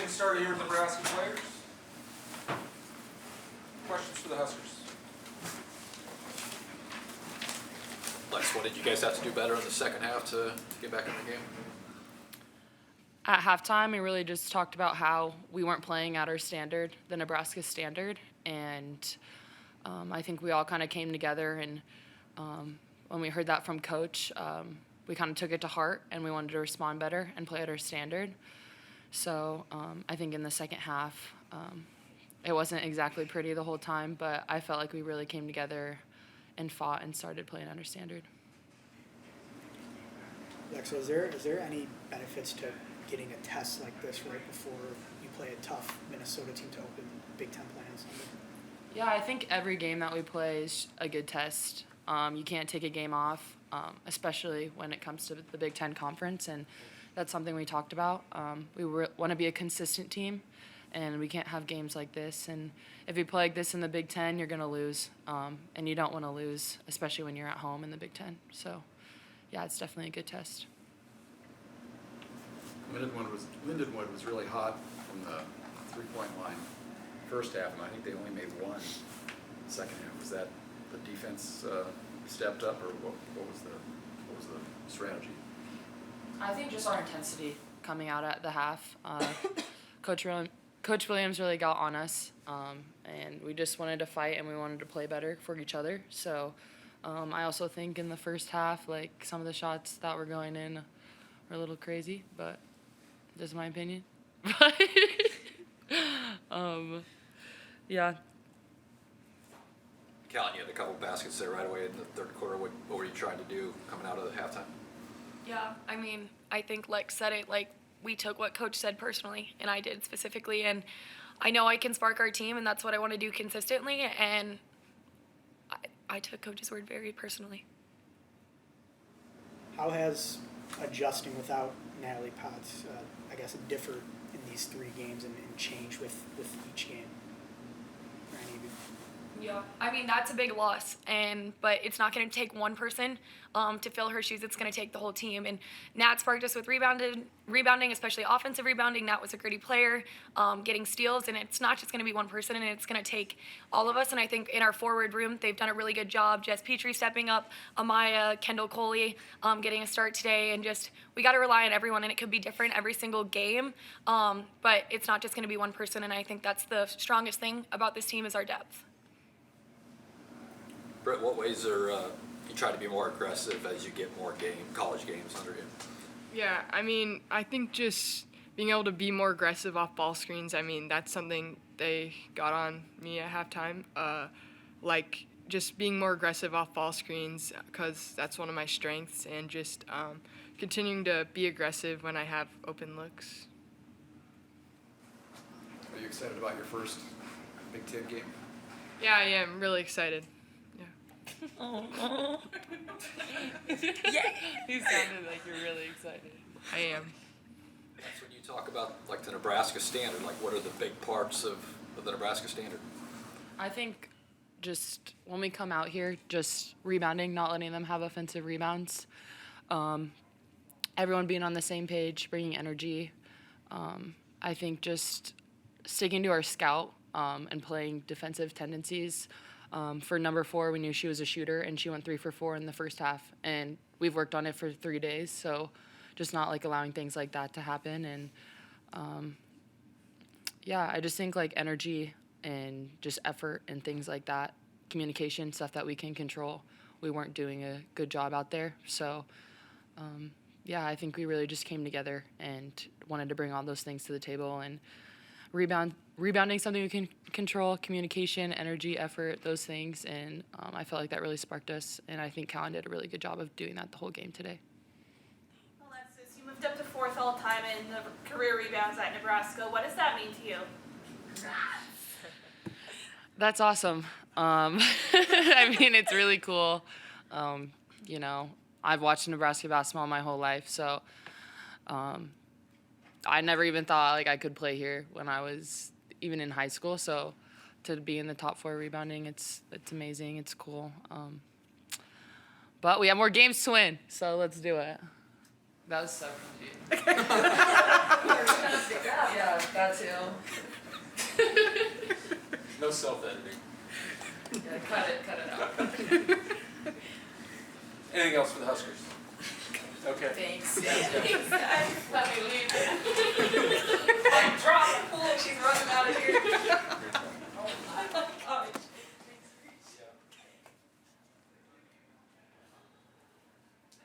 getting started here with Nebraska players. Questions for the Huskers? Lex, what did you guys have to do better in the second half to get back in the game? At halftime, we really just talked about how we weren't playing at our standard, the Nebraska standard, and I think we all kind of came together, and when we heard that from Coach, we kind of took it to heart, and we wanted to respond better and play at our standard. So I think in the second half, it wasn't exactly pretty the whole time, but I felt like we really came together and fought and started playing at our standard. Alexa, is there any benefits to getting a test like this right before you play a tough Minnesota team to open Big Ten play on Sunday? Yeah, I think every game that we play is a good test. You can't take a game off, especially when it comes to the Big Ten Conference, and that's something we talked about. We want to be a consistent team, and we can't have games like this. And if you play like this in the Big Ten, you're going to lose, and you don't want to lose, especially when you're at home in the Big Ten. So, yeah, it's definitely a good test. Lindenwood was really hot from the three-point line first half, and I think they only made one second half. Was that the defense stepped up, or what was the strategy? I think just our intensity coming out at the half. Coach Williams really got on us, and we just wanted to fight and we wanted to play better for each other. So I also think in the first half, like some of the shots that were going in were a little crazy, but that's my opinion. Yeah. Callan, you had a couple baskets there right away in the third quarter. What were you trying to do coming out of the halftime? Yeah, I mean, I think Lex said it, like, we took what Coach said personally, and I did specifically, and I know I can spark our team, and that's what I want to do consistently, and I took Coach's word very personally. How has adjusting without Natalie Potts, I guess, differed in these three games and changed with each game? For any of you? Yeah, I mean, that's a big loss, but it's not going to take one person to fill her shoes. It's going to take the whole team. And Nat sparked us with rebounding, especially offensive rebounding. Nat was a gritty player, getting steals, and it's not just going to be one person, and it's going to take all of us. And I think in our forward room, they've done a really good job. Jess Petrie stepping up, Amaya, Kendall Coley getting a start today, and just we got to rely on everyone, and it could be different every single game, but it's not just going to be one person, and I think that's the strongest thing about this team is our depth. Brett, what ways are you try to be more aggressive as you get more college games under you? Yeah, I mean, I think just being able to be more aggressive off ball screens, I mean, that's something they got on me at halftime. Like, just being more aggressive off ball screens, because that's one of my strengths, and just continuing to be aggressive when I have open looks. Are you excited about your first Big Ten game? Yeah, I am really excited. Oh. Yeah. You sounded like you're really excited. I am. That's when you talk about like the Nebraska standard. Like, what are the big parts of the Nebraska standard? I think just when we come out here, just rebounding, not letting them have offensive rebounds. Everyone being on the same page, bringing energy. I think just sticking to our scout and playing defensive tendencies. For number 4, we knew she was a shooter, and she went 3 for 4 in the first half, and we've worked on it for 3 days, so just not like allowing things like that to happen. And yeah, I just think like energy and just effort and things like that, communication, stuff that we can control, we weren't doing a good job out there. So yeah, I think we really just came together and wanted to bring all those things to the table, and rebounding something we can control, communication, energy, effort, those things, and I felt like that really sparked us, and I think Callan did a really good job of doing that the whole game today. Alexis, you moved up to 4th all-time in the career rebounds at Nebraska. What does that mean to you? That's awesome. I mean, it's really cool. You know, I've watched Nebraska basketball my whole life, so I never even thought like I could play here when I was even in high school. So to be in the top 4 rebounding, it's amazing. It's cool. But we have more games to win, so let's do it. That was so cringy. Yeah, that too. No self-editing. Yeah, cut it out. Anything else for the Huskers? Okay. Thanks. Let me leave. Like, drop the pool, she's running out of here.